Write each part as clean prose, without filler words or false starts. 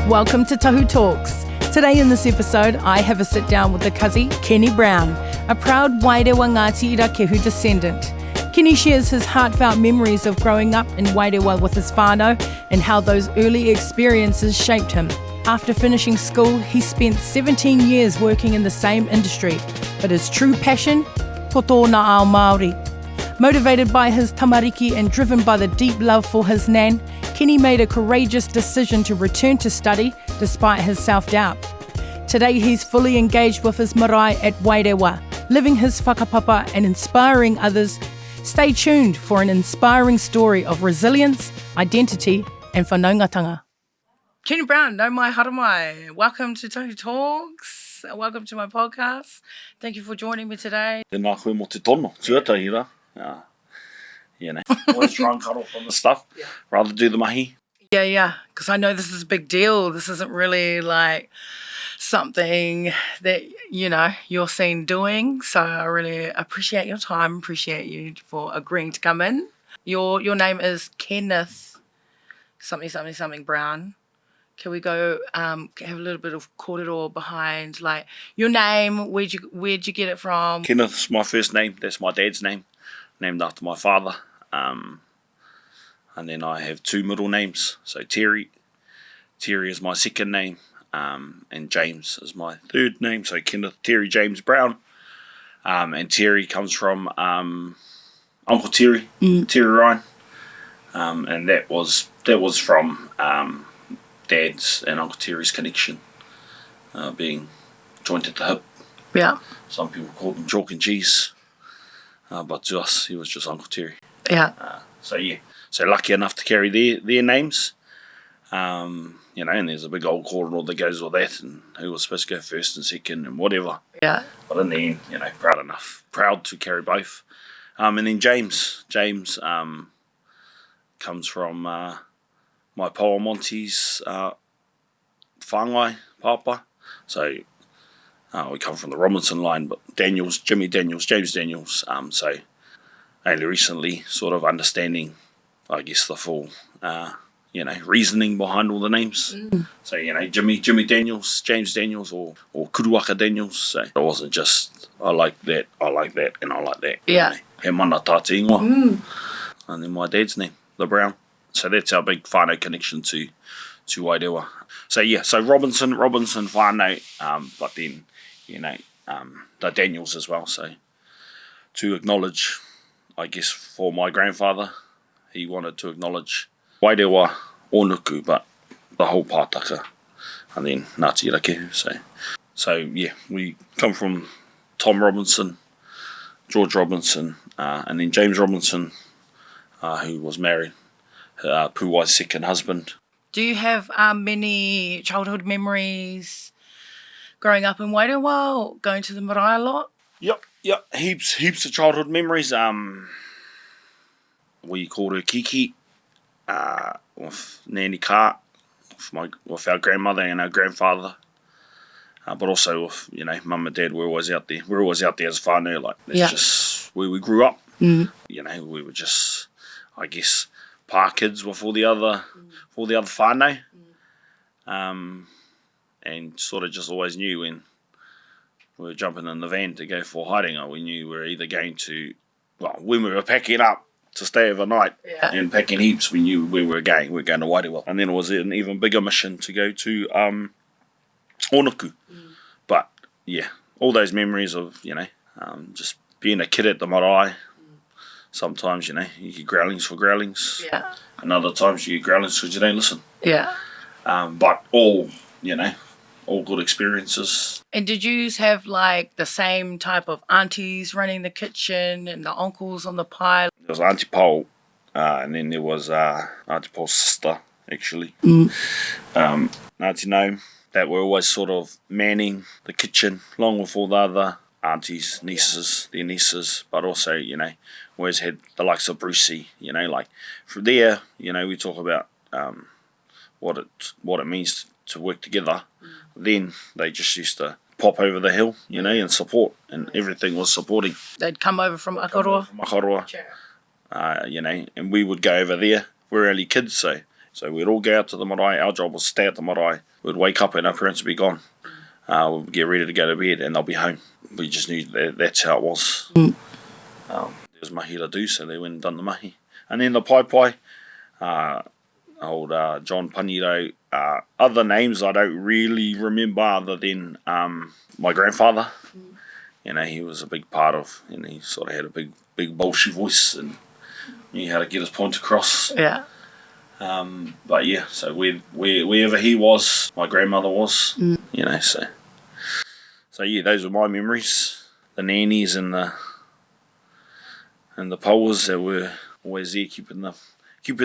Welcome to Tahu Talks. Today in this episode, I have a sit down with the cuzzy, Kenny Brown, a proud Wairewa Ngāti Irakehu descendant. Kenny shares his heartfelt memories of growing up in Wairewa with his whānau and how those early experiences shaped him. After finishing school, he spent 17 years working in the same industry, but his true passion, ko tōna ao Māori. Motivated by his tamariki and driven by the deep love for his nan, Kenny made a courageous decision to return to study despite his self-doubt. Today he's fully engaged with his marae at Wairewa, living his whakapapa and inspiring others. Stay tuned for an inspiring story of resilience, identity and whanaungatanga. Kenny Brown, no mai haramai. Welcome to Tahu Talks. Welcome to my podcast. Thank you for joining me today. Tēnā koe mō te tono, tuatahira. Always try and cut off on the stuff, rather do the mahi. Yeah, because I know this is a big deal. This isn't really like something that, you're seen doing. So I really appreciate your time, appreciate you for agreeing to come in. Your name is Kenneth something Brown. Can we go have a little bit of kōrero behind like your name? Where'd you get it from? Kenneth's my first name. That's my dad's name, named after my father. And then I have two middle names. So Terry is my second name, and James is my third name. So Kenneth Terry James Brown. And Terry comes from Uncle Terry, Terry Ryan. And that was from Dad's and Uncle Terry's connection, being joined at the hip. Yeah. Some people called him chalk and cheese, but to us, he was just Uncle Terry. Yeah. So lucky enough to carry their names, and there's a big old kōrero that goes with that, and who was supposed to go first and second and whatever. Yeah. But in the end, proud to carry both. And then James comes from my poem Aunties whānau papa. So we come from the Robinson line, but James Daniels. So only recently sort of understanding, I guess, the full, reasoning behind all the names. So, Jimmy Daniels, James Daniels, or Kuruaka Daniels. So it wasn't just, I like that, and I like that. Yeah. He mana tāti ingoa. And then my dad's name, the Brown. So that's our big whānau connection to Wairewa. So Robinson whānau, but then, the Daniels as well. So to acknowledge, I guess, for my grandfather, he wanted to acknowledge Wairewa, Onuku, but the whole pātaka, and then Ngāti Irakehu. So we come from Tom Robinson, George Robinson, and then James Robinson, who was married, Puwai's second husband. Do you have many childhood memories growing up in Wairewa or going to the marae a lot? Yep. Heaps of childhood memories. We called her Kiki, with Nanny Kat, with our grandmother and our grandfather. But also with, mum and dad, we're always out there. We're always out there as whānau, like that's just where we grew up. We were just, I guess, pa kids with all the other whānau. And sort of just always knew when we were jumping in the van to go for hiding, we knew we were either going to, when we were packing up to stay overnight and packing heaps, we knew where we were going. We were going to Wairewa. And then it was an even bigger mission to go to Onuku. But all those memories of, just being a kid at the marae. Sometimes, you get growlings for growlings. Yeah. And other times you get growlings because you don't listen. Yeah. But all good experiences. And did you have like the same type of aunties running the kitchen and the uncles on the pile? There was Auntie Paul, and then there was Auntie Paul's sister, actually. Auntie Nome, that were always sort of manning the kitchen, along with all the other aunties, their nieces, but also, we always had the likes of Brucey, like from there, we talk about what it means to work together. Then they just used to pop over the hill, and support, and everything was supporting. They'd come over from Akaroa. And we would go over there. We were only kids, so So we'd all go out to the marae. Our job was to stay at the marae. We'd wake up and our parents would be gone. We'd get ready to go to bed and they'll be home. We just knew that's how it was. There was mahi to do, so they went and done the mahi. And then the pai, old John Paniro. Other names I don't really remember other than my grandfather. You know, he was a big part of, and he sort of had a big bolshy voice and knew how to get his point across. Yeah. But yeah, so wherever he was, my grandmother was. You know, so yeah, those were my memories. The nannies and the poas that were always there keeping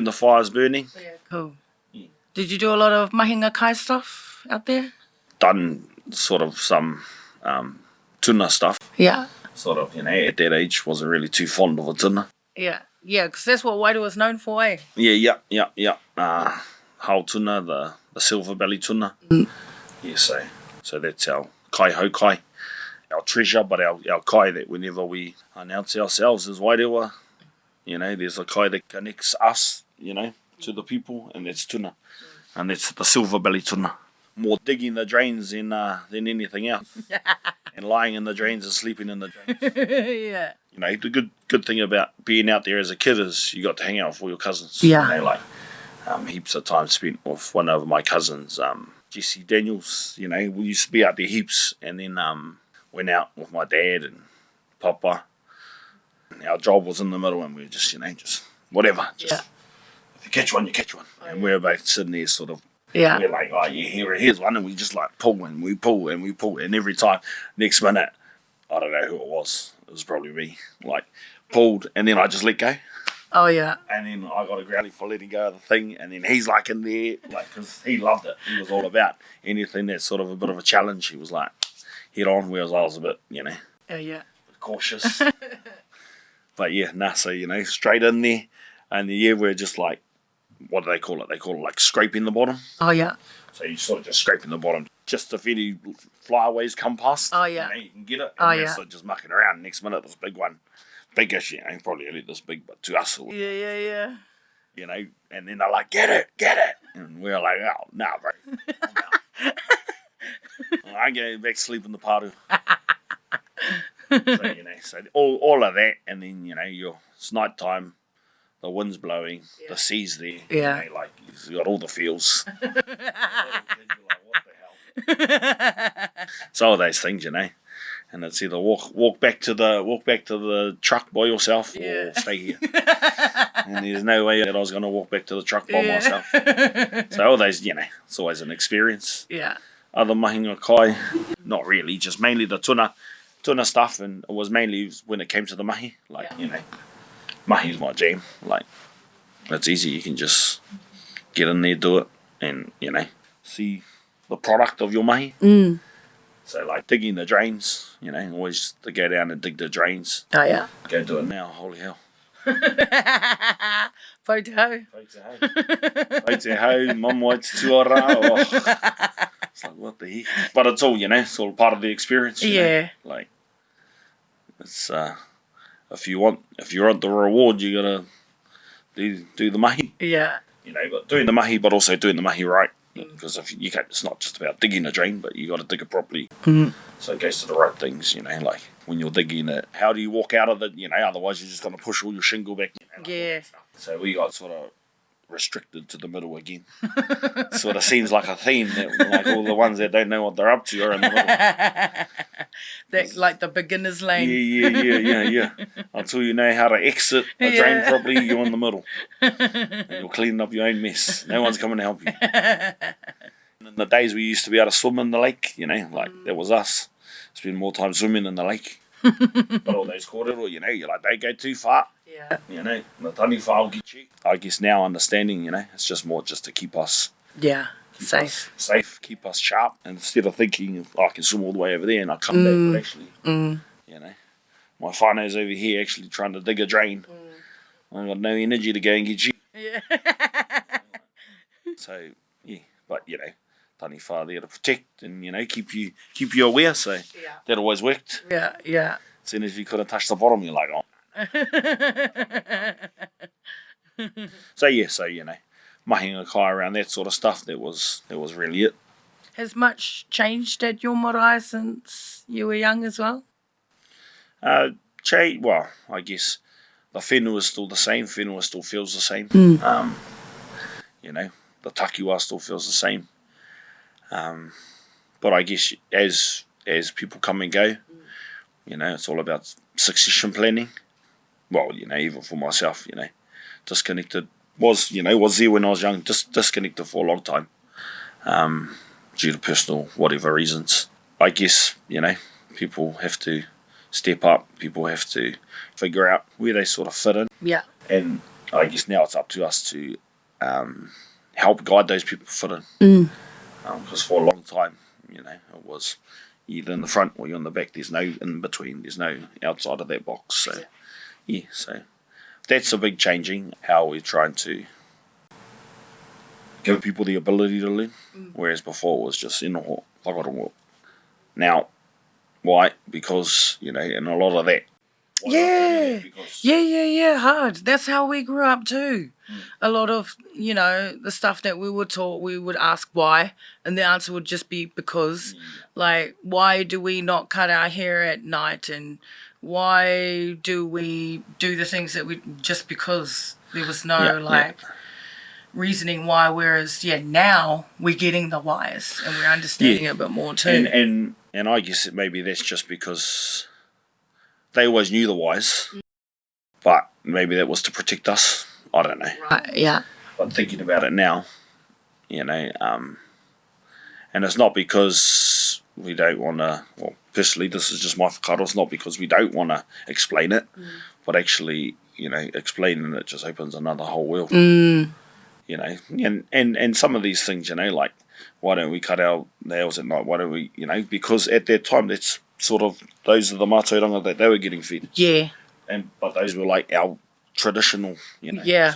the fires burning. Yeah, cool. Yeah. Did you do a lot of mahinga kai stuff out there? Done sort of some tuna stuff. Yeah. Sort of, you know, at that age, wasn't really too fond of a tuna. Yeah, because that's what Wairewa was known for, eh? Yeah. Hau tuna, the silver belly tuna. Yeah, so that's our kai hau kai, our treasure, but our kai that whenever we announce ourselves as Wairewa, you know, there's a kai that connects us, you know, to the people, and that's tuna. And that's the silver belly tuna. More digging the drains than anything else. And lying in the drains and sleeping in the drains. Yeah. You know, the good thing about being out there as a kid is you got to hang out with all your cousins. Yeah. You know, like heaps of time spent with one of my cousins, Jesse Daniels. You know, we used to be out there heaps, and then went out with my dad and Papa. And our job was in the middle, and we were just, you know, just whatever. Just if you catch one, you catch one. And we were both sitting there sort of. Yeah. We're like, oh yeah, here's one, and we just like pull and we pull and we pull, and every time, next minute, I don't know who it was. It was probably me. Like pulled, and then I just let go. Oh yeah. And then I got a growly for letting go of the thing, and then he's like in there, like, because he loved it. He was all about anything that's sort of a bit of a challenge. He was like head on, whereas I was a bit, you know, cautious. But yeah, so you know, straight in there, and yeah, we're just like. What do they call it? They call it like scraping the bottom. Oh, yeah. So you sort of just scraping the bottom. Just if any flyaways come past, oh, yeah. You know, you can get it. And we're sort of just mucking around. Next minute, this big one. Biggish, you know, probably only this big, but to us. Yeah. You know, and then they're like, get it. And we're like, oh, nah, bro. I go back to sleep in the paru. So, you know, so all of that, and then, you know, it's night time. The wind's blowing, the sea's there. Yeah. You know, like, you've got all the feels. Like, what the hell? So all those things, you know. And it's either walk back to the truck by yourself or stay here. And there's no way that I was going to walk back to the truck by myself. So all those, you know, it's always an experience. Yeah. Other mahinga kai, not really, just mainly the tuna stuff, and it was mainly when it came to the mahi, like, you know. Mahi's my jam. Like, it's easy. You can just get in there, do it, and, you know, see the product of your mahi. So, like, digging the drains, you know, always to go down and dig the drains. Oh, yeah. Go do it now. Holy hell. Photo. Photo ho, mum waits tuara. Oh. It's like, what the heck? But it's all, you know, it's all part of the experience. You know? Like, it's, if you want the reward, you gotta do the mahi. Yeah. You know, but doing the mahi, but also doing the mahi right. Because if you can't, it's not just about digging a drain, but you got to dig it properly. So it goes to the right things. You know, like when you're digging it, how do you walk out of it? You know, otherwise you're just gonna push all your shingle back. You know, so we got sort of restricted to the middle again. Sort of seems like a theme that, like, all the ones that don't know what they're up to are in the middle. That's like the beginner's lane. Yeah. Until you know how to exit a drain properly, you're in the middle. And you're cleaning up your own mess. No one's coming to help you. And in the days we used to be able to swim in the lake, you know, like that was us. Spend more time swimming in the lake. But all those kōrero, you know, you're like, don't go too far. Yeah. You know, the tani wha will get you. I guess now understanding, you know, it's just more just to keep us safe, keep us sharp. And instead of thinking, I can swim all the way over there and I'll come back, but actually, you know, my whānau's over here actually trying to dig a drain. I've got no energy to go and get you. Yeah. So, yeah, but, you know, tani wha there to protect and, you know, keep you aware. So that always worked. Yeah. As soon as you couldn't touch the bottom, you're like, oh. So, you know, mahinga kai around that sort of stuff. That was really it. Has much changed at your marae since you were young as well? Well, I guess the whenua is still the same. Whenua still feels the same. The takiwa still feels the same. But I guess as people come and go, it's all about succession planning. Well, even for myself, disconnected was there when I was young, just disconnected for a long time, due to personal whatever reasons. I guess, people have to step up, people have to figure out where they sort of fit in. Yeah. And I guess now it's up to us to help guide those people fit in. Because for a long time, it was either in the front or you're in the back. There's no in between. There's no outside of that box. So, so that's a big changing, how we're trying to give people the ability to learn, whereas before it was just, whakarongo. Now, why? Because, and a lot of that. Yeah, hard. That's how we grew up too. A lot of, the stuff that we were taught, we would ask why, and the answer would just be because. Like, why do we not cut our hair at night, and why do we do the things that we, just because there was no, reasoning why, whereas, now we're getting the whys, and we're understanding it a bit more too. And I guess maybe that's just because they always knew the whys, but maybe that was to protect us. I don't know. Right, yeah. But thinking about it now, and it's not because we don't want to, well, personally, this is just my whakaaro, it's not because we don't want to explain it, but actually, explaining it just opens another whole world. And some of these things, like, why don't we cut our nails at night? Why don't we, because at that time, that's sort of, those are the mātauranga that they were getting fed. Yeah. But those were like our traditional, Yeah.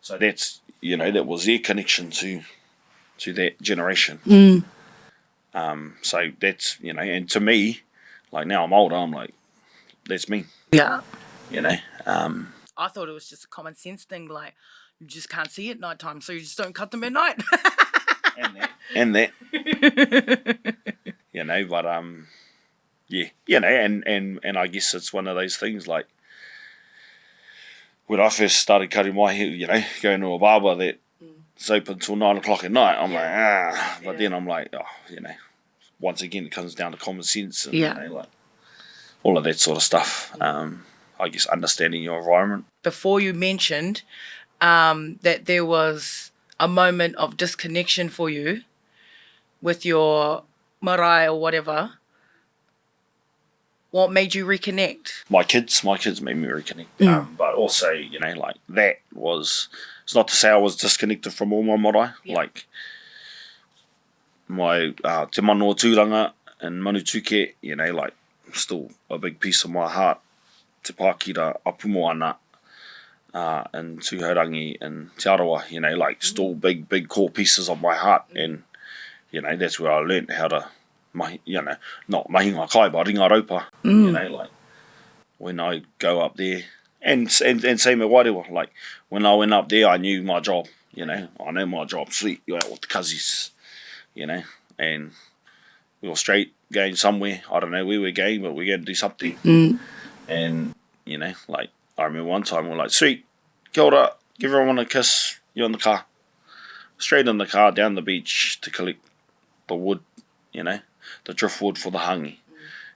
So that's, that was their connection to that generation. So that's, and to me, like, now I'm older, I'm like, that's me. Yeah. I thought it was just a common sense thing, like, you just can't see at night time, so you just don't cut them at night. and that. But and I guess it's one of those things, like, when I first started cutting my hair, going to a barber that's open till 9 o'clock at night, I'm like, but then I'm like, once again, it comes down to common sense and, like, all of that sort of stuff. I guess understanding your environment. Before you mentioned that there was a moment of disconnection for you with your marae or whatever, what made you reconnect? My kids made me reconnect. But also, like, that was, it's not to say I was disconnected from all my marae. Like, my te mano tūranga and manutuke, like, still a big piece of my heart. Te Pākira, Apumoana, and Tūhaurangi and Te Arawa, like, still big core pieces of my heart. And, that's where I learnt how to, not mahinga kai, but ringa raupa. Like, when I go up there, and same with Wairewa, like, when I went up there, I knew my job, I know my job, sweet, you're out with the cuzzies, and we were straight going somewhere. I don't know where we're going, but we're going to do something. And, like, I remember one time we were like, sweet, kia ora, give everyone a kiss, you're in the car. Straight in the car, down the beach to collect the wood, the driftwood for the hangi.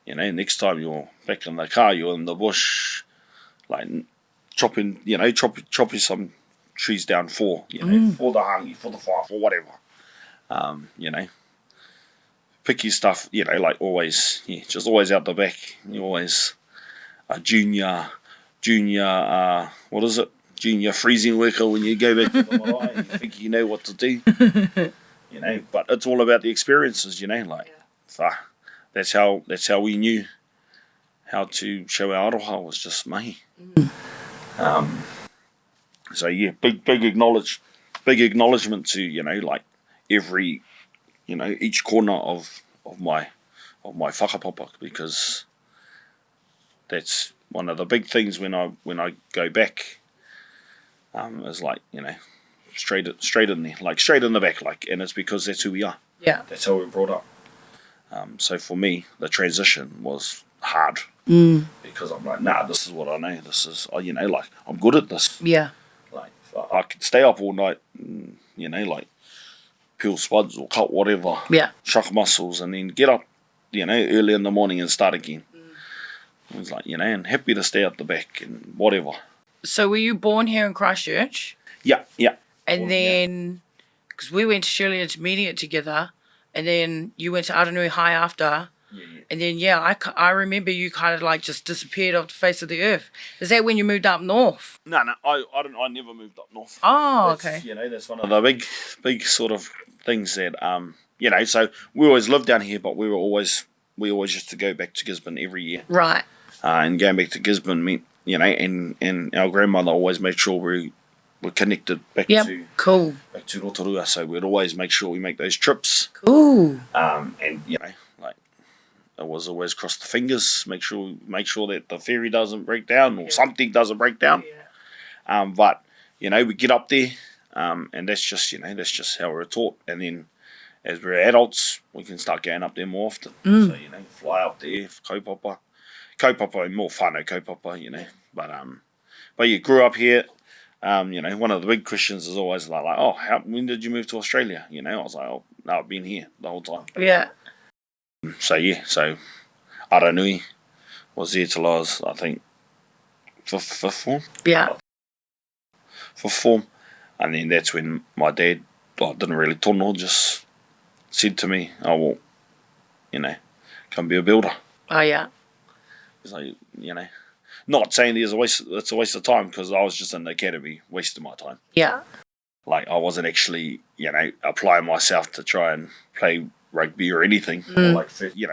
Next time you're back in the car, you're in the bush, like, chopping some trees down for the hangi, for the fire, for whatever. Pick your stuff, like, always, just always out the back. You're always a junior, what is it? Junior freezing worker when you go back to the marae. You think you know what to do, But it's all about the experiences, like. That's how we knew how to show our aroha, was just mahi. So yeah, big acknowledgement to like every each corner of my whakapapa, because that's one of the big things when I go back, is like straight in there, like straight in the back, like, and it's because that's who we are. Yeah. That's how we're brought up. So for me, the transition was hard because I'm like, nah, this is what I know. This is, like, I'm good at this. Yeah. Like, I could stay up all night, and, like, peel spuds or cut whatever, shock muscles, and then get up, early in the morning and start again. I was like, and happy to stay up the back and whatever. So were you born here in Christchurch? Yeah. And born, then, because we went to Shirley Intermediate together, and then you went to Aranui High after. Yeah. And then, I remember you kind of like just disappeared off the face of the earth. Is that when you moved up north? No, I never moved up north. Oh, That's, okay. That's one of the big sort of things that, so we always lived down here, but we always used to go back to Gisborne every year. Right. And going back to Gisborne meant, and our grandmother always made sure we were connected back to Rotorua, so we'd always make sure we make those trips. Cool. And like, it was always cross the fingers, make sure that the ferry doesn't break down or something doesn't break down. But we get up there, and that's just how we were taught. And then as we're adults, we can start going up there more often. So fly up there, kaupapa and more whānau kaupapa, but you grew up here. One of the big questions is always like, when did you move to Australia? I was like, no, I've been here the whole time. Yeah. So Aranui was there till I was, I think, fifth form. Yeah. Fifth form, and then that's when my dad, didn't really tono, just said to me, come be a builder. Oh yeah. He's like, not saying it's a waste of time, because I was just in the academy wasting my time. Yeah. Like, I wasn't actually, applying myself to try and play rugby or anything. Or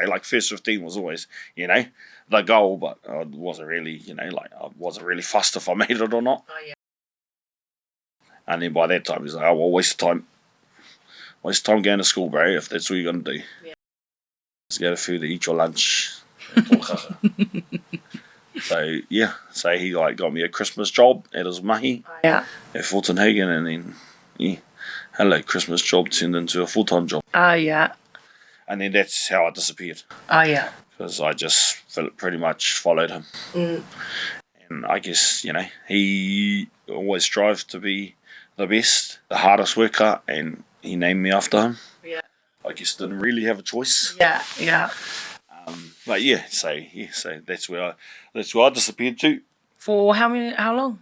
like first 15 was always, the goal, but I wasn't really, I wasn't really fussed if I made it or not. Oh yeah. And then by that time, he's like, waste of time going to school, bro, if that's what you're going to do. Yeah. Just go to food to eat your lunch. So he got me a Christmas job at his mahi at Fulton Hagen, and then Christmas job turned into a full-time job. Oh yeah. And then that's how I disappeared. Oh yeah. Because I just pretty much followed him. And I guess, he always strived to be the best, the hardest worker, and he named me after him. Yeah. I guess didn't really have a choice. Yeah. But so that's where I disappeared to. For how long?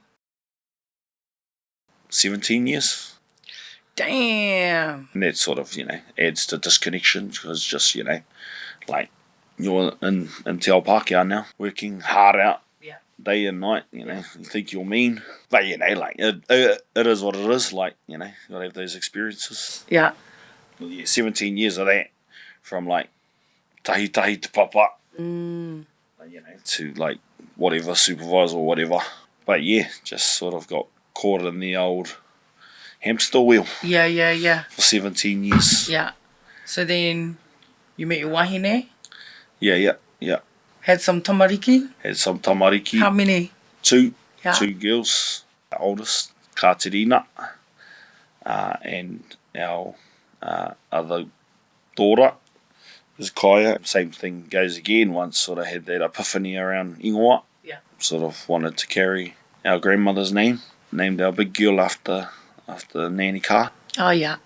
17 years. Damn. And that sort of, adds to disconnection, because just, like, you're in Te Ao Pākehā now, working hard out day and night, you think you're mean. But, like, it is what it is, like, you gotta have those experiences. Yeah. Well, 17 years of that, from, like, tahi to papa, to, like, whatever, supervisor or whatever. But, just sort of got caught in the old hamster wheel. Yeah. For 17 years. Yeah. So then you met your wahine? Yeah. Had some tamariki? Had some tamariki. How many? 2. Yeah. 2 girls. The oldest, Katerina, and our other daughter is Kaya. Same thing goes again. Once sort of had that epiphany around ingoa. Yeah. Sort of wanted to carry our grandmother's name. Named our big girl after Nanny Ka. Oh yeah.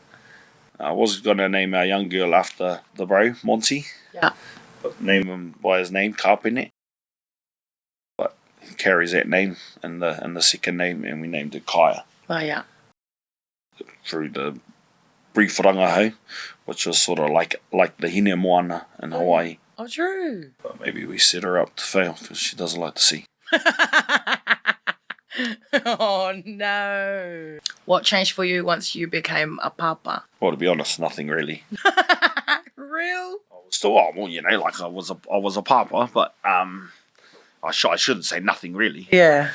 I was going to name our young girl after the bro, Monty. Yeah. But name him by his name, Kapene. But he carries that name in the second name, and we named it Kaya. Oh yeah. Through the brief rangaho, which was sort of like the hine moana in Hawaii. Oh, true. But maybe we set her up to fail, because she doesn't like to see. Oh no. What changed for you once you became a papa? Well, to be honest, nothing really. Real? I was still, like I was a papa, but I shouldn't say nothing really. Yeah.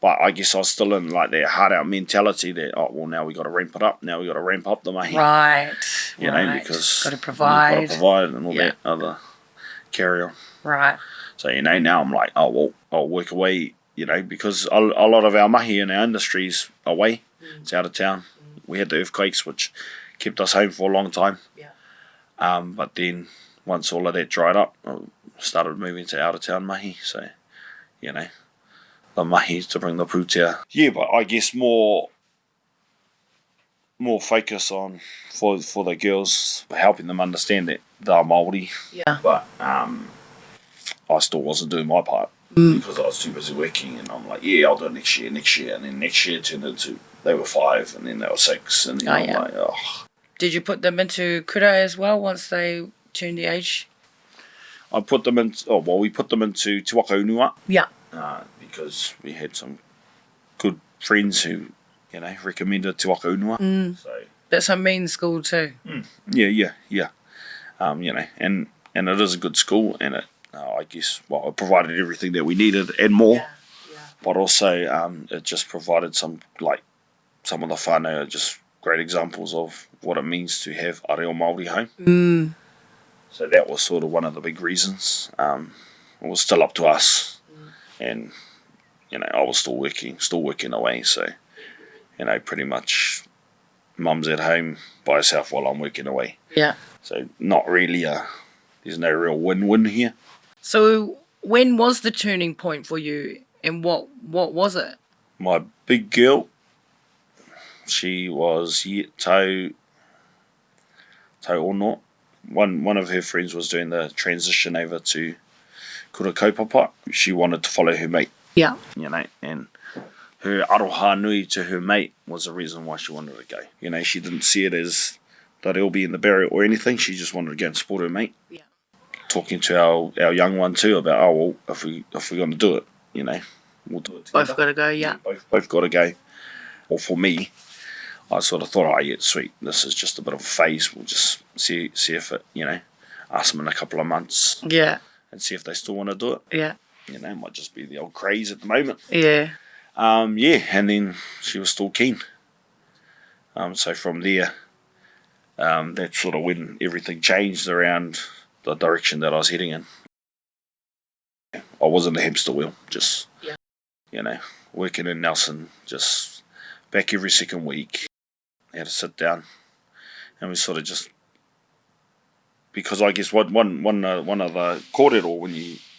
But I guess I was still in like that hard out mentality that, now we got to ramp it up. Now we got to ramp up the mahi. Right. Because got to provide. And all that other carry on. Right. So, now I'm like, I'll work away, because a lot of our mahi in our industry's away. It's out of town. We had the earthquakes, which kept us home for a long time. But then once all of that dried up, I started moving to out of town mahi. So, you know, the mahi to bring the pūtea. Yeah, but I guess more focus on for the girls, helping them understand that they're Māori. Yeah. But I still wasn't doing my part because I was too busy working, and I'm like, yeah, I'll do it next year, and then next year turned into they were 5, and then they were 6, and then I'm like, oh. Did you put them into Kura as well once they turned the age? I put them in. Oh well, we put them into Te Waka Unua. Yeah. Because we had some good friends who, you know, recommended Te Waka Unua. So that's a mean school too. Yeah. You know, and it is a good school, and it, I guess, it provided everything that we needed and more. Yeah. But also, it just provided some of the whānau are just great examples of what it means to have a reo Māori home. So that was sort of one of the big reasons. It was still up to us, and you know, I was still working away. So, you know, pretty much, mum's at home by herself while I'm working away. Yeah. So not really there's no real win-win here. So when was the turning point for you, and what was it? My big girl, she was Tahu Talks. One of her friends was doing the transition over to Kura kaupapa. She wanted to follow her mate. Yeah. You know, and her aroha nui to her mate was the reason why she wanted to go. You know, she didn't see it as that it'll be in the barrier or anything. She just wanted to go and support her mate. Yeah. Talking to our young one too about, oh well, if we're going to do it, you know, we'll do it together. Both got to go, yeah. Both got to go. Or for me, I sort of thought, oh yeah, sweet, this is just a bit of a phase. We'll just see if it, you know, ask them in a couple of months. Yeah. And see if they still want to do it. Yeah. You know, it might just be the old craze at the moment. Yeah. And then she was still keen. So from there, that's sort of when everything changed around the direction that I was heading in. I wasn't a hamster wheel, just, you know, working in Nelson, just back every second week. I had to sit down, and we sort of just, because I guess one of the kōrero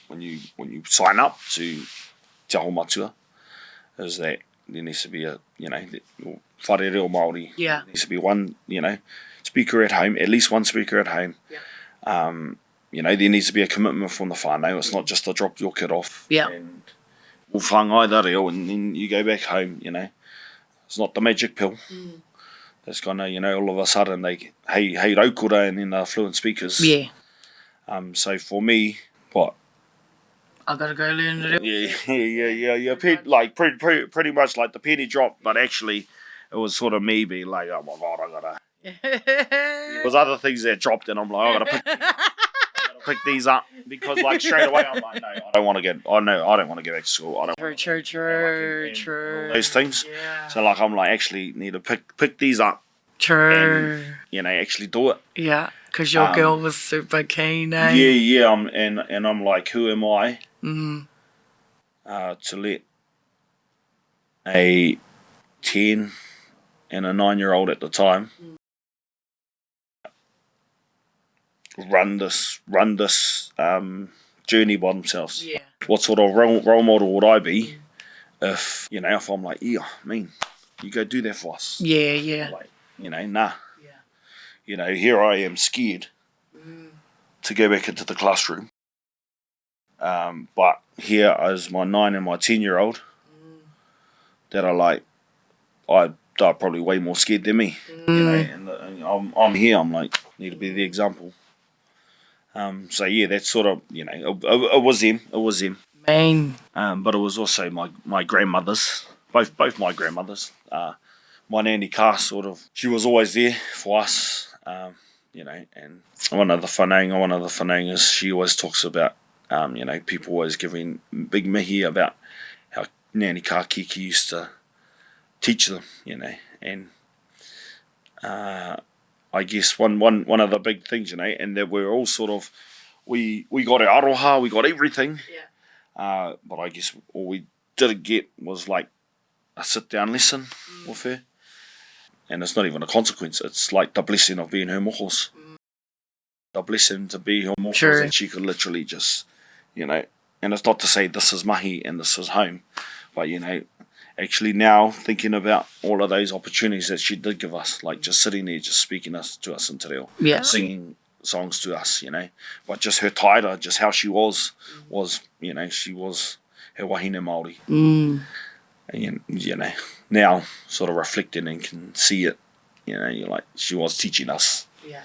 when you sign up to Te Aho Matua is that there needs to be a, you know, whare reo Māori. Yeah. There needs to be one, you know, speaker at home, at least one speaker at home. Yeah. You know, there needs to be a commitment from the whānau. It's not just to drop your kid off. Yeah. And we'll whangai the reo, and then you go back home, you know. It's not the magic pill. That's kind of, you know, all of a sudden they, hey raukura, and then fluent speakers. Yeah. So for me, what? I gotta go learn it. Yeah. Pretty much like the penny drop, but actually it was sort of me being like, oh my God, I gotta. There was other things that dropped, and I'm like, I gotta pick these up, because like straight away I'm like, no, I don't want to get back to school. I don't. True. Those things. Yeah. So like I'm like, actually need to pick these up. True. And, you know, actually do it. Yeah, because your girl was super keen. Yeah. I'm like, who am I? To let a 10 and a 9-year-old at the time run this journey by themselves. Yeah. What sort of role model would I be if I'm like, yeah, I mean, you go do that for us. Yeah. Like, you know, nah. Yeah. You know, here I am scared to go back into the classroom. But here is my 9 and my 10-year-old that are like, they're probably way more scared than me. You know, and I'm here. I'm like, need to be the example. So yeah, that's sort of, you know, it was them. Man. But it was also my grandmothers, both my grandmothers. My Nanny Ka sort of, she was always there for us. You know, and one of the whanaunga is she always talks about, you know, people always giving big mihi about how Nanny Ka Kiki used to teach them, you know, and I guess one of the big things, you know, and that we're all sort of, we got our aroha, we got everything, but I guess all we didn't get was like a sit down lesson with her. and it's not even a consequence. It's like the blessing of being her mohos. The blessing to be her mohos. True. And she could literally just, and it's not to say this is mahi and this is home, but, actually now thinking about all of those opportunities that she did give us, like just sitting there, just speaking to us in te reo, singing songs to us, but just her taira, just how she was, she was her wahine Māori. And, now sort of reflecting and can see it, you're like, she was teaching us. Yeah.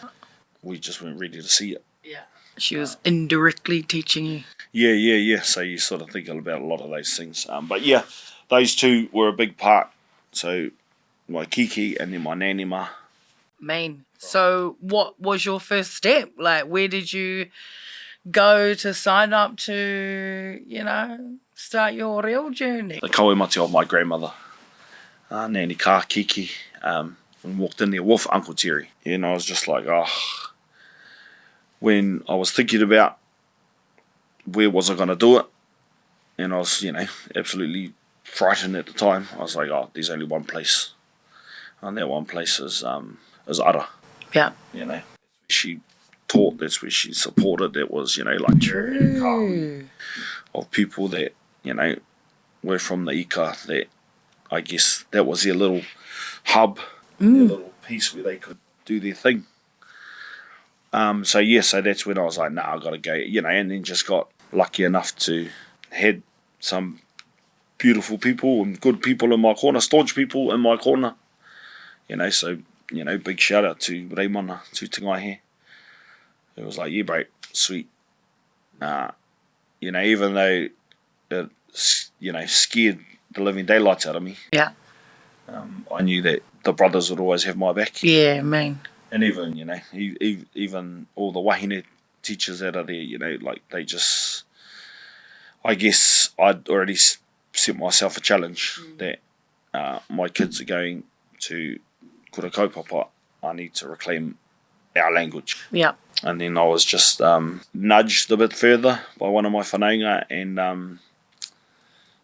We just weren't ready to see it. Yeah. She was indirectly teaching you. Yeah. So you sort of think about a lot of those things. But yeah, those two were a big part. So my kiki and then my nanima. Main. So what was your first step? Like, where did you go to sign up to, start your real journey? The kauemati of my grandmother, Nani Ka Kiki, and walked in there with Uncle Terry. And I was just like, when I was thinking about where was I going to do it, and I was, absolutely frightened at the time. I was like, there's only one place. And that one place is Ara. Yeah. She taught, that's where she supported. It was, like True. of people that, were from the Ika, that I guess that was their little hub, their little piece where they could do their thing. So that's when I was like, I've got to go, and then just got lucky enough to had some beautiful people and good people in my corner, staunch people in my corner. So, big shout out to Reimana, to Tingaihe. It was like, yeah, bro, sweet. Even though it, scared the living daylights out of me. Yeah. I knew that the brothers would always have my back. Yeah, man. And even, even all the wahine teachers that are there, like they just, I guess I'd already set myself a challenge that my kids are going to Kura kaupapa, I need to reclaim our language. Yeah. And then I was just nudged a bit further by one of my whanaunga, and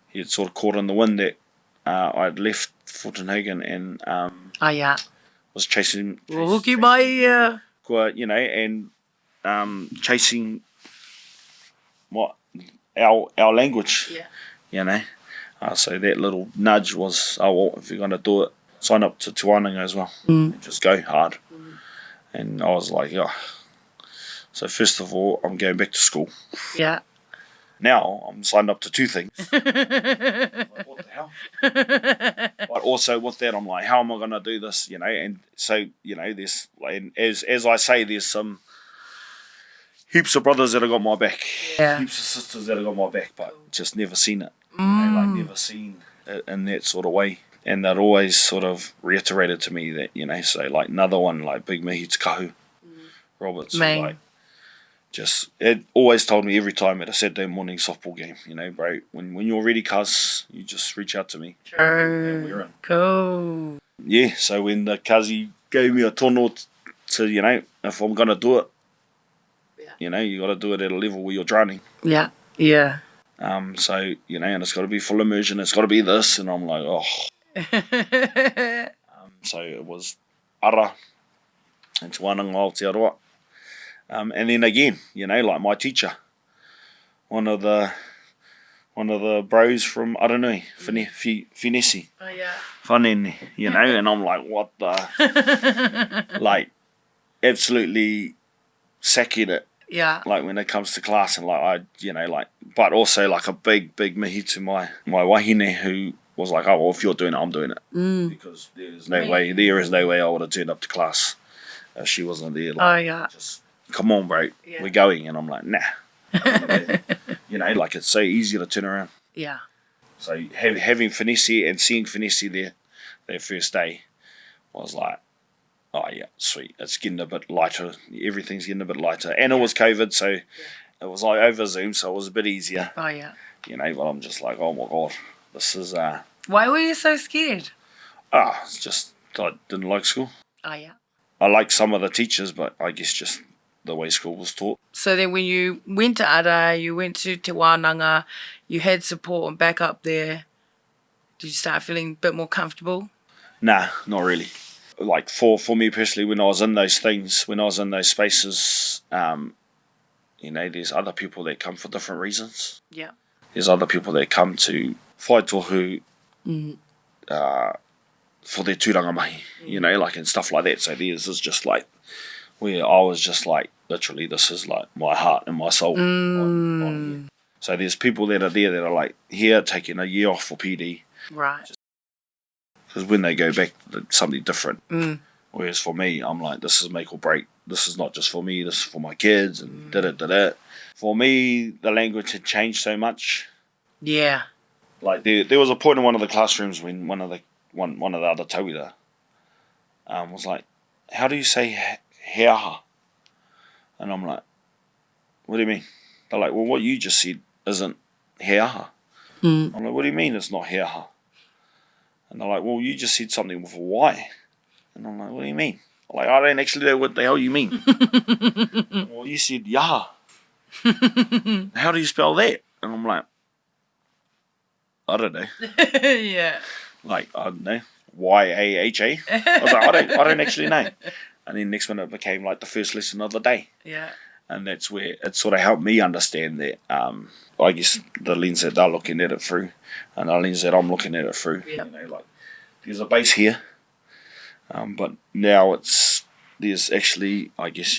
he had sort of caught in the wind that I'd left Fortenhagen and was chasing Hoki mai Kua, and chasing what our language. Yeah. So that little nudge was, if you're going to do it, sign up to Tuananga as well. Just go hard. And I was like, So first of all, I'm going back to school. Yeah. Now I'm signed up to two things. Like, what the hell? But also with that, I'm like, how am I going to do this? And so, there's, and as I say, there's some heaps of brothers that have got my back. Yeah. Heaps of sisters that have got my back, but just never seen it. Never seen it in that sort of way. And they'd always sort of reiterated to me that, so like another one, like Big Mihi Te Kahu, Roberts, like, it always told me every time at a Saturday morning softball game, bro, when you're ready, cuz, you just reach out to me. True. We're in. Cool. Yeah, so when the cuzzy gave me a tono to, if I'm going to do it, you got to do it at a level where you're drowning. Yeah. So, and it's got to be full immersion, it's got to be this, and I'm like, so it was Ara and Te Wānanga Aotearoa. And then again, like my teacher, one of the bros from Aranui, Finesi. Oh yeah. Whanene, and I'm like, what the, like, absolutely sacking it. Yeah. Like when it comes to class, and like but also like a big mihi to my wahine, who was like, if you're doing it, I'm doing it. Because there is no way I would have turned up to class if she wasn't there. Like, just come on, bro, we're going. And I'm like, nah. Like it's so easy to turn around. Yeah. So having Finesi and seeing Finesi there that first day was like, sweet. It's getting a bit lighter. Everything's getting a bit lighter. And it was COVID, so it was like over Zoom, so it was a bit easier. Oh, yeah. But I'm just like, oh my God, this is... Why were you so scared? It's just, I didn't like school. Oh, yeah. I liked some of the teachers, but I guess just the way school was taught. So then when you went to Ara, you went to Te Wānanga, you had support and backup there, did you start feeling a bit more comfortable? Nah, not really. Like for me personally, when I was in those things, when I was in those spaces, there's other people that come for different reasons. Yeah. There's other people that come to whai tohu for their tūranga mahi, and stuff like that. So theirs is just like where I was just like, literally, this is like my heart and my soul. On here. So there's people that are there that are like here taking a year off for PD. Right. Because when they go back, it's something different. Whereas for me, I'm like, this is make or break. This is not just for me, this is for my kids and da-da-da-da. For me, the language had changed so much. Yeah. Like there was a point in one of the classrooms when one of the other tauira was like, how do you say he aha? And I'm like, what do you mean? They're like, well, what you just said isn't he aha. I'm like, what do you mean it's not he aha? And they're like, well, you just said something with a Y. And I'm like, what do you mean? I'm like, I don't actually know what the hell you mean. Well, you said yaha. How do you spell that? And I'm like, I don't know. Yeah. Like, I don't know. Y-A-H-A. I was like, I don't actually know. And then next minute it became like the first lesson of the day. Yeah. And that's where it sort of helped me understand that, I guess, the lens that they're looking at it through and the lens that I'm looking at it through. Yep. Like, there's a base here, but now there's actually, I guess,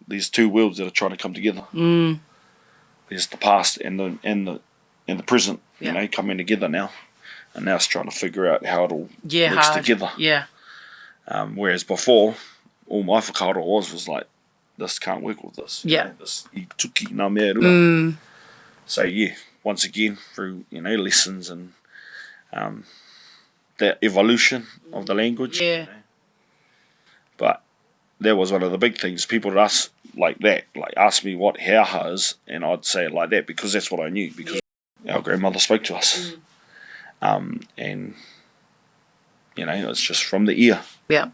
there's two worlds that are trying to come together. There's the past and the present, coming together now. And now it's trying to figure out how it all works together. Yeah. Whereas before, all my whakaaro was like, this can't work with this. Yeah. This I tuki ngā mea rua. So yeah, once again through lessons and the evolution of the language. Yeah. But that was one of the big things. People would ask like that, like ask me what he aha is, and I'd say it like that because that's what I knew because our grandmother spoke to us. And it's just from the ear. Yeah.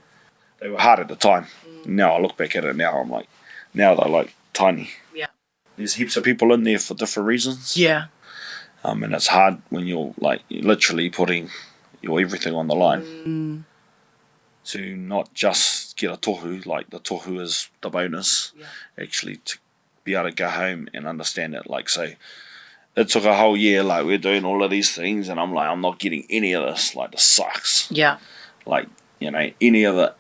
They were hard at the time. Now I look back at it now, I'm like, now they're like tiny. Yeah. There's heaps of people in there for different reasons. Yeah. And it's hard when you're like literally putting your everything on the line to not just get a tohu, like the tohu is the bonus, actually to be able to go home and understand it. Like, say, it took a whole year, like, we're doing all of these things, and I'm like, I'm not getting any of this. Like, this sucks. Yeah. Like, any of it.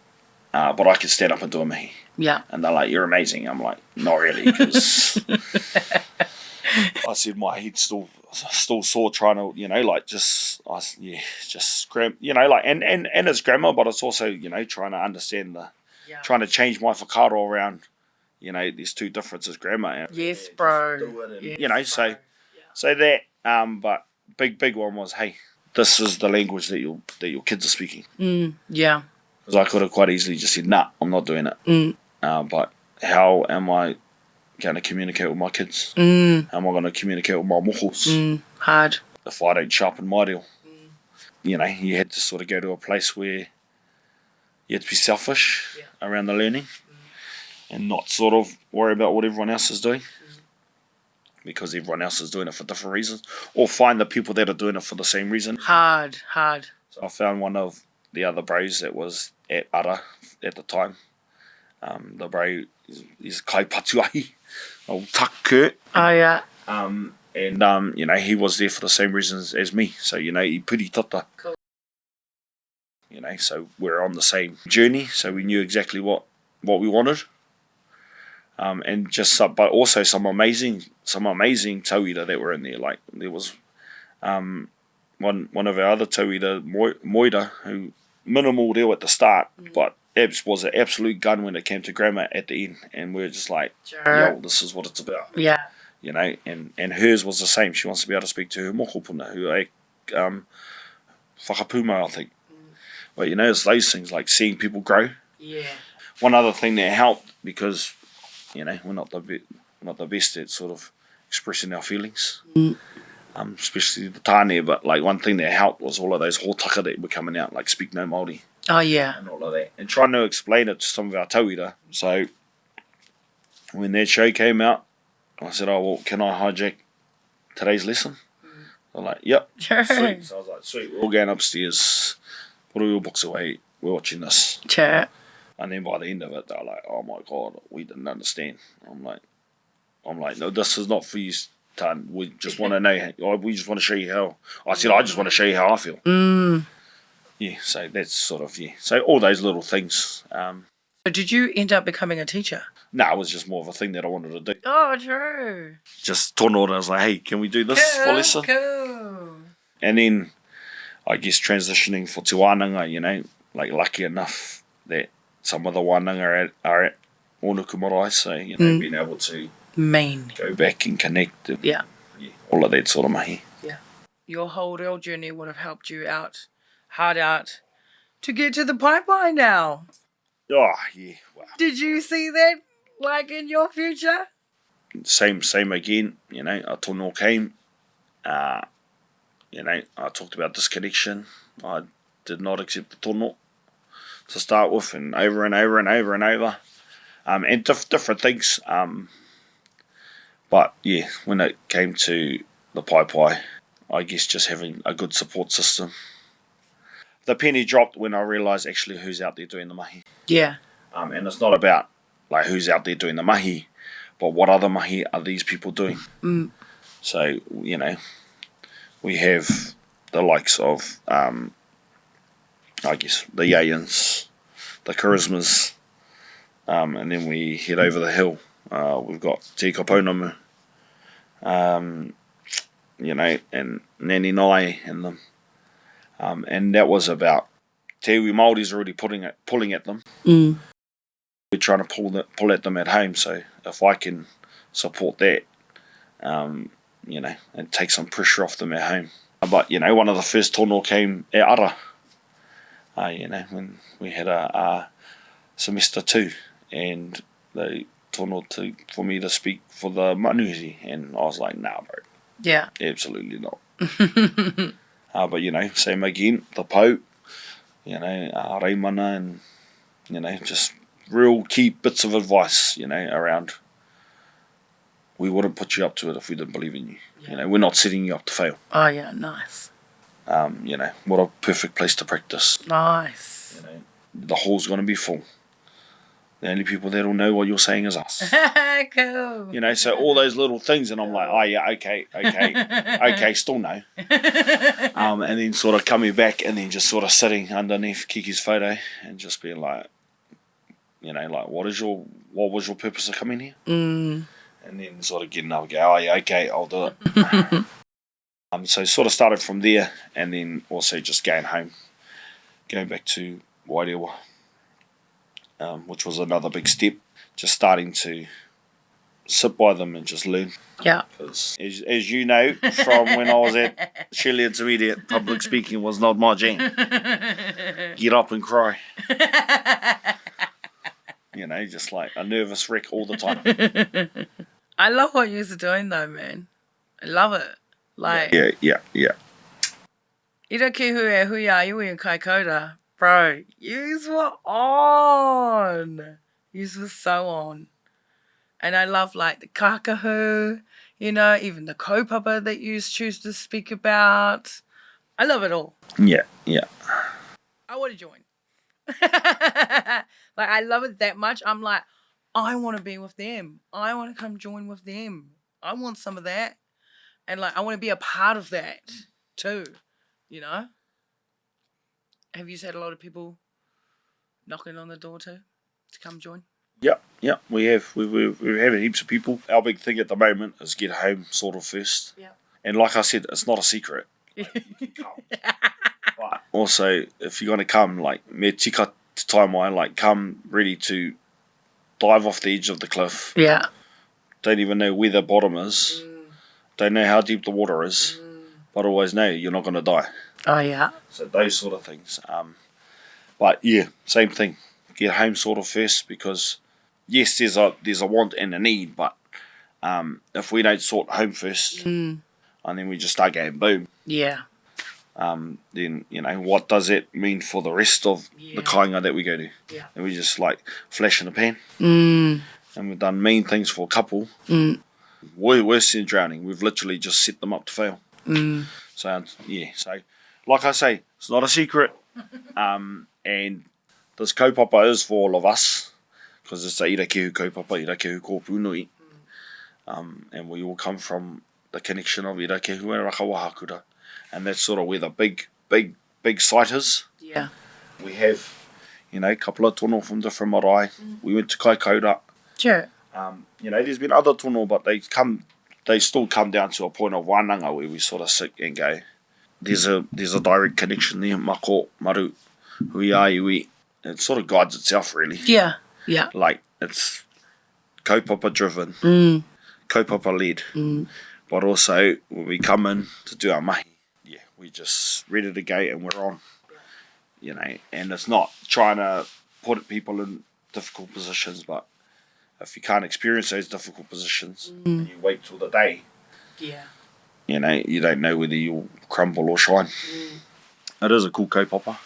But I can stand up and do a mihi. Yeah. And they're like, you're amazing. I'm like, not really, because I said my head's still sore trying to, just scram, and it's grammar, but it's also, trying to understand trying to change my whakaaro around, there's two differences, grammar. Yes, bro. So that, but big one was, hey, this is the language that your kids are speaking. Yeah. Because I could have quite easily just said, nah, I'm not doing it. But how am I going to communicate with my kids? How am I going to communicate with my mohos? Hard. If I don't sharpen my deal. You had to sort of go to a place where you had to be selfish around the learning and not sort of worry about what everyone else is doing. Because everyone else is doing it for different reasons. Or find the people that are doing it for the same reason. Hard. So I found one of the other bros that was at Ara at the time. The bro is kai patuahi, old Tuck Kurt. Oh yeah. And he was there for the same reasons as me. So he puri tata. Cool. So we're on the same journey. So we knew exactly what we wanted. And but also some amazing tauira that were in there. Like there was one of our other tauira, Moira, who minimal deal at the start, but Abs was an absolute gun when it came to grammar at the end, and we were just like, yo, this is what it's about. Yeah. And hers was the same. She wants to be able to speak to her mokopuna, who whakapuma, I think. But it's those things like seeing people grow. Yeah. One other thing that helped, because we're not the best at sort of expressing our feelings, especially the tāne, but like one thing that helped was all of those hōtaka that were coming out, like speak no Māori. Oh yeah. And all of that. And trying to explain it to some of our tauira. So when that show came out, I said, oh, well, can I hijack today's lesson? They're like, yep. Sweet. So I was like, sweet, we're all going upstairs, put all your books away, we're watching this. Chat. And then by the end of it, they're like, oh my God, we didn't understand. I'm like, no, this is not for you, Tan. We just want to know, we just want to show you how, I said, I just want to show you how I feel. Yeah, so that's sort of, So all those little things. So did you end up becoming a teacher? No, it was just more of a thing that I wanted to do. Oh, true. Just tōna ora, I was like, hey, can we do this for lesson? Cool. And then, I guess, transitioning for te wānanga, like lucky enough that some of the wānanga are at Onuku Marae, so, being able to go back and connect. And, all of that sort of mahi. Yeah. Your whole real journey would have helped you hard out, to get to the pipeline now. Oh, yeah. Wow. Did you see that, like, in your future? Same again, a tono came. I talked about disconnection. I did not accept the tono to start with, and over and over and over and over. And different things. But, yeah, when it came to the pai, I guess just having a good support system. The penny dropped when I realised actually who's out there doing the mahi. Yeah. And it's not about like who's out there doing the mahi, but what other mahi are these people doing? So, we have the likes of, I guess, the Yayans, the Charismas, and then we head over the hill. We've got Te Kaponamu, and Nani Nai and them. And that was about Te iwi Māori's already pulling at them. We're trying to pull at them at home. So if I can support that, and take some pressure off them at home. But one of the first tono came at Ara. When we had a semester 2, and they tono for me to speak for the manuhiri, and I was like, nah, bro. Yeah. Absolutely not. But same again, the Pau, Reimana, and just real key bits of advice, around. We wouldn't put you up to it if we didn't believe in you. Yeah. We're not setting you up to fail. Oh yeah, nice. What a perfect place to practice. Nice. The hall's going to be full. The only people that'll know what you're saying is us. Cool. So all those little things, and I'm like, oh yeah, okay, still no. And then sort of coming back, and then just sort of sitting underneath Kiki's photo, and just being like, like, what was your purpose of coming here? And then sort of getting up and go, oh yeah, okay, I'll do it. So sort of started from there, and then also just going back to Wairewa, which was another big step, just starting to sit by them and just learn. Yeah. Because as you know, from when I was at Shelley Intermediate, public speaking was not my jam. Get up and cry. Just like a nervous wreck all the time. I love what you're doing though, man. I love it. Like, yeah. Irakehu e hui a iwi and kaikoura. Bro, yous were on. Yous were so on. And I love like the kakahu, even the kaupapa that yous choose to speak about. I love it all. Yeah. I want to join. Like, I love it that much. I'm like, I want to be with them. I want to come join with them. I want some of that. And like, I want to be a part of that too, Have you had a lot of people knocking on the door to come join? Yeah, we have. We've had heaps of people. Our big thing at the moment is get home sort of first. Yeah. And like I said, it's not a secret. Like, you can come. But also, if you're going to come, like, me tika te taimai, like, come ready to dive off the edge of the cliff. Yeah. Don't even know where the bottom is. Don't know how deep the water is. But always know you're not going to die. Oh, yeah. So those sort of things. But, yeah, same thing. Get home sort of first, because, yes, there's a want and a need, but if we don't sort home first, and then we just start going boom. Yeah. Then, what does it mean for the rest of the kāinga that we go to? Yeah. And we just, like, flash in the pan. And we've done mean things for a couple. Worse than drowning. We've literally just set them up to fail. So, yeah. So, like I say, it's not a secret. And And this kaupapa is for all of us, because it's a Irakehu kaupapa, Irakehu kōpū nui. And we all come from the connection of Irakehu and Rakawahakura. And that's sort of where the big site is. Yeah. We have, a couple of tono from different marae. We went to Kaikoura. Sure. There's been other tono, but they still come down to a point of wānanga where we sort of sit and go, there's a direct connection there, mako, maru, hui ai, hui. It sort of guides itself, really. Yeah, yeah. Like, it's kaupapa driven, kaupapa led, but also when we come in to do our mahi, we just ready to go and we're on, and it's not trying to put people in difficult positions, but if you can't experience those difficult positions and you wait till the day, you don't know whether you'll crumble or shine. It is a cool kaupapa,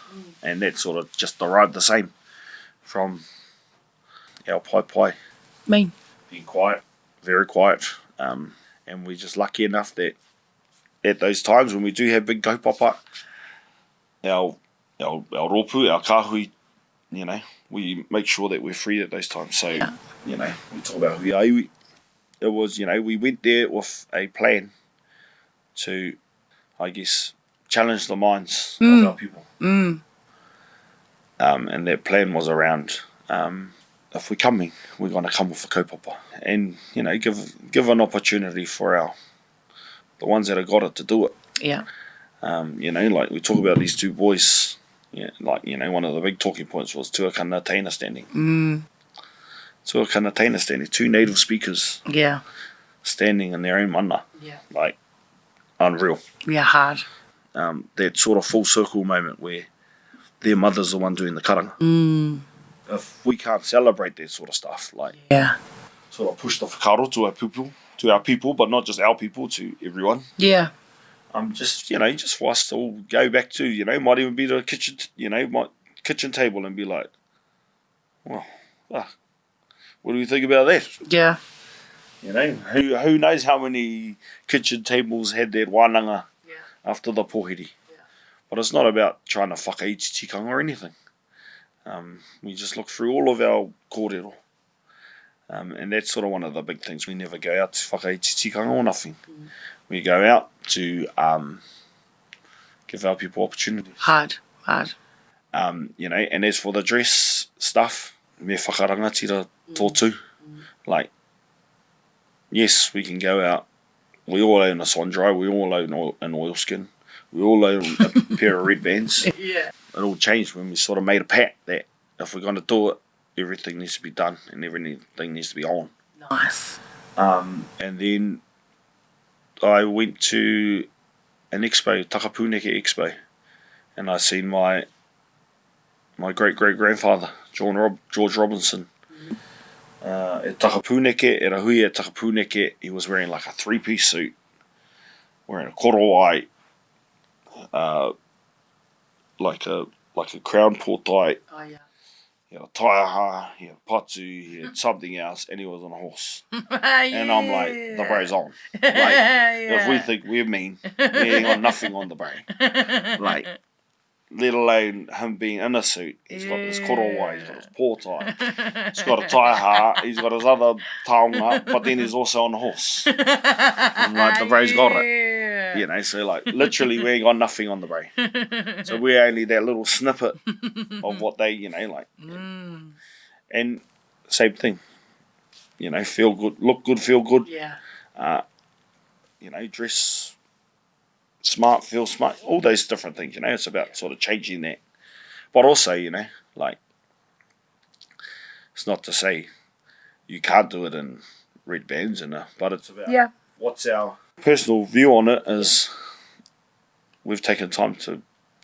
and that's sort of just the same from our pai being quiet, very quiet, and we're just lucky enough that at those times when we do have big kaupapa, our rōpū, our kāhui, we make sure that we're free at those times. So, we talk about hui ai. It was, we went there with a plan to, I guess, challenge the minds of our people. And that plan was around, if we're coming, we're going to come with a kaupapa. And, give an opportunity for the ones that have got it to do it. Yeah. Like we talk about these two boys, one of the big talking points was tuakana teina standing. Tuakana teina standing, two native speakers. Yeah. Standing in their own mana. Yeah. Like, unreal. Yeah, hard. That sort of full circle moment where their mother's the one doing the karanga. If we can't celebrate that sort of stuff, like, sort of push the whakaro to our people, but not just our people, to everyone. Yeah. Just for us to all go back to, might even be the kitchen, my kitchen table and be like, well, what do you think about that? Yeah. Who knows how many kitchen tables had that wānanga after the pōhiri. Yeah. But it's not about trying to whakaiti tikanga or anything. We just look through all of our kōrero. And that's sort of one of the big things. We never go out to whakaiti tikanga or nothing. We go out to give our people opportunities. Hard. And as for the dress stuff, me whakarangatira tō. Like, yes, we can go out. We all own a sondrai. We all own an oilskin. We all own a pair of red bands. Yeah. It all changed when we sort of made a pact that if we're going to do it, everything needs to be done and everything needs to be on. Nice. And then I went to an expo, Takapuneke Expo, and I seen my great-great-grandfather, George Robinson. At Takapuneke, at a hui at Takapuneke, he was wearing like a three-piece suit, wearing a korowai, like a crown portai. Oh, yeah. He had a taiaha, he had patu, he had something else, and he was on a horse. And I'm like, the bro's on. Like, if we think we're mean, we ain't got nothing on the bro. Like, let alone him being in a suit. He's got his korowai, he's got his portai, he's got a taiaha, he's got his other taonga, but then he's also on a horse. I'm like, the bro's got it. So like, literally we ain't got nothing on the bro. So we're only that little snippet of what they, like. And same thing. Feel good, look good, feel good. Yeah. Dress smart, feel smart, all those different things, it's about sort of changing that. But also, like, it's not to say you can't do it in red bands, but it's about what's our personal view on it is we've taken time to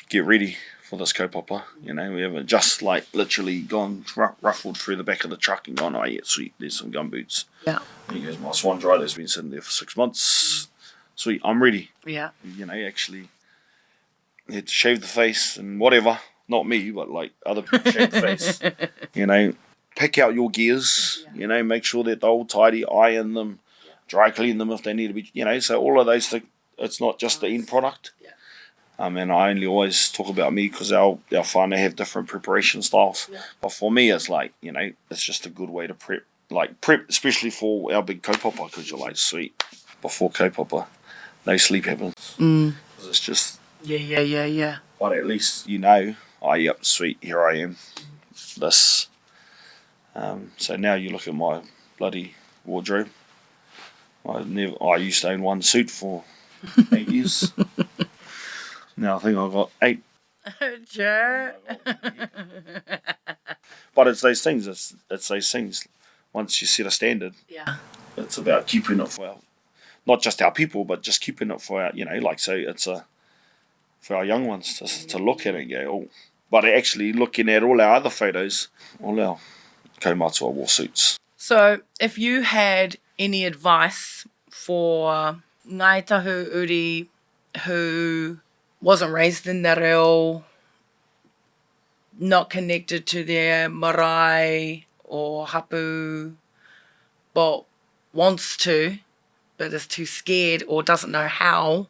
get ready for this kaupapa. We haven't just like literally gone ruffled through the back of the truck and gone, oh yeah, sweet, there's some gumboots. Yeah. There goes my swan dry that's been sitting there for 6 months. Sweet, I'm ready. Yeah. Actually had to shave the face and whatever. Not me, but like other people shave the face. Pick out your gears, make sure that they're all tidy, iron them, dry clean them if they need to be, so all of those things, it's not just the end product. And I only always talk about me because our whānau have different preparation styles. Yeah. But for me, it's like, it's just a good way to prep. Like, prep, especially for our big kaupapa, because you're like, sweet, before kaupapa, no sleep happens. Because it's just... Yeah. But at least, yep, sweet, here I am. This. So now you look at my bloody wardrobe. I used to own one suit for 8 years. Now I think I've got 8. Sure. But it's those things. It's those things. Once you set a standard, it's about keeping it for not just our people, but just keeping it for our, so it's for our young ones to look at it and go, oh. But actually looking at all our other photos, all our kaumatua wore suits. So if you had any advice for Ngāi Tahu Uri who wasn't raised in the reo, not connected to their marae or hapu, but wants to, but is too scared or doesn't know how,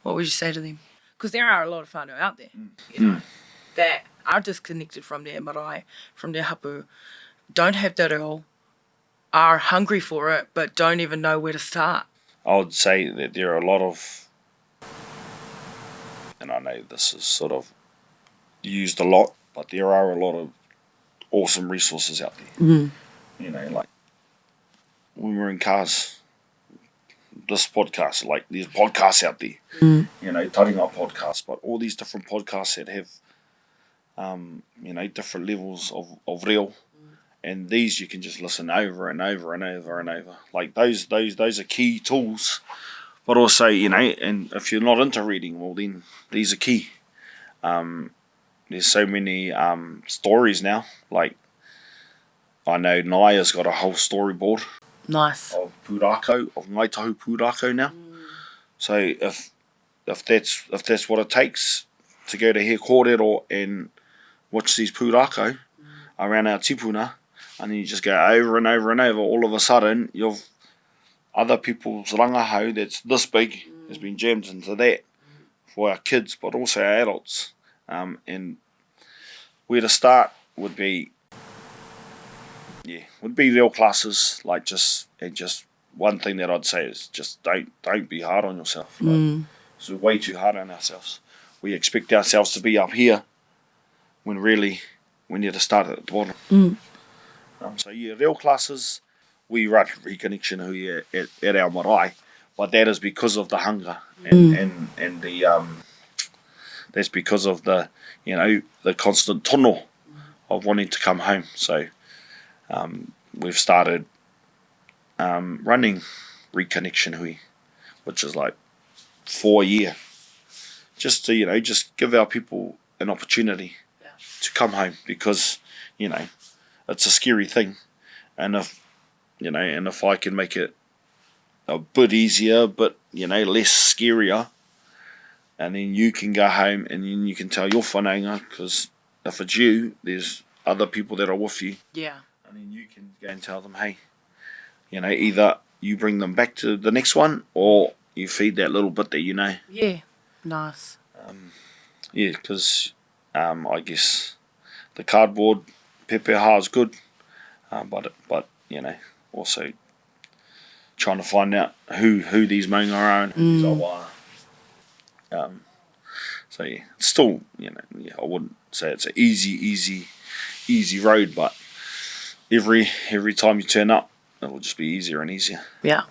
what would you say to them? Because there are a lot of whānau out there, that are disconnected from their marae, from their hapu, don't have the reo, are hungry for it, but don't even know where to start. I would say that there are a lot of, and I know this is sort of used a lot, but there are a lot of awesome resources out there. Like when we're in cars, this podcast, like there's podcasts out there, Taringa podcasts, but all these different podcasts that have, different levels of reo. And these you can just listen over and over and over and over. Like those are key tools. But also, and if you're not into reading, well then these are key. There's so many stories now. Like I know Naya's got a whole storyboard. Nice. Of pūrākau, of Ngāi Tahu pūrākau now. So if that's what it takes to go to he kōrero and watch these pūrākau around our tipuna, and then you just go over and over and over, all of a sudden you've other people's rangahau that's this big has been jammed into that for our kids, but also our adults. And where to start would be real classes, like just one thing that I'd say is just don't be hard on yourself. Like, so we're way too hard on ourselves. We expect ourselves to be up here when really we need to start at the bottom. So real classes, we run Reconnection at our marae, but that is because of the hunger and the that's because of the the constant tono of wanting to come home. So we've started running Reconnection hui, which is like 4 a year, just to just give our people an opportunity to come home, because it's a scary thing, and if I can make it a bit easier, but less scarier, and then you can go home and then you can tell your whanaunga, because if it's you, there's other people that are with you. Yeah. And then you can go and tell them, hey, either you bring them back to the next one, or you feed that little bit that Yeah. Nice. Because I guess the cardboard pepeha is good, but also trying to find out who these maunga are and who these awa are. So it's still I wouldn't say it's an easy road, but every time you turn up, it'll just be easier and easier. Yeah.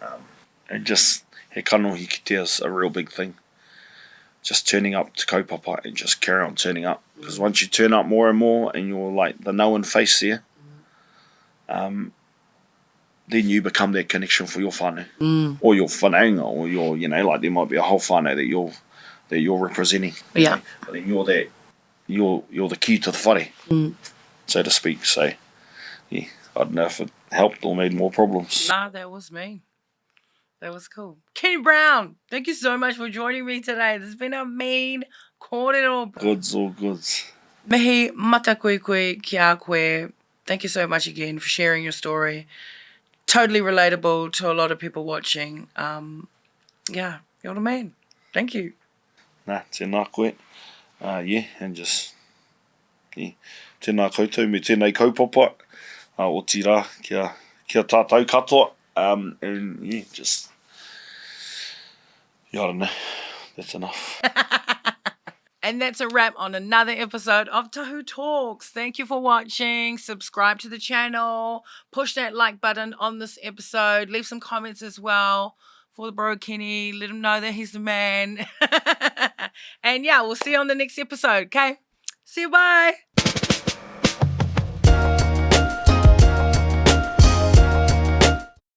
And just he kanohi kitea is a real big thing. Just turning up to kaupapa and just carry on turning up. Because once you turn up more and more and you're like the known face there, then you become that connection for your whānau. Or your whanaunga, or your, like there might be a whole whānau that you're representing. Yeah. But then you're the key to the whare, so to speak. So, yeah, I don't know if it helped or made more problems. Nah, that was me. That was cool. Kenny Brown, thank you so much for joining me today. This has been a main kōrero. Goods, all goods. Mihi mata koe ki a koe. Thank you so much again for sharing your story. Totally relatable to a lot of people watching. You're the man. Thank you. tēnā koe. And just, tēnā koutou me tēnei kaupapa. O tira, kia tātou katoa. And just, I don't know, that's enough. And that's a wrap on another episode of Tahu Talks. Thank you for watching. Subscribe to the channel. Push that like button on this episode. Leave some comments as well for the bro Kenny. Let him know that he's the man. And yeah, we'll see you on the next episode, okay? See you, bye.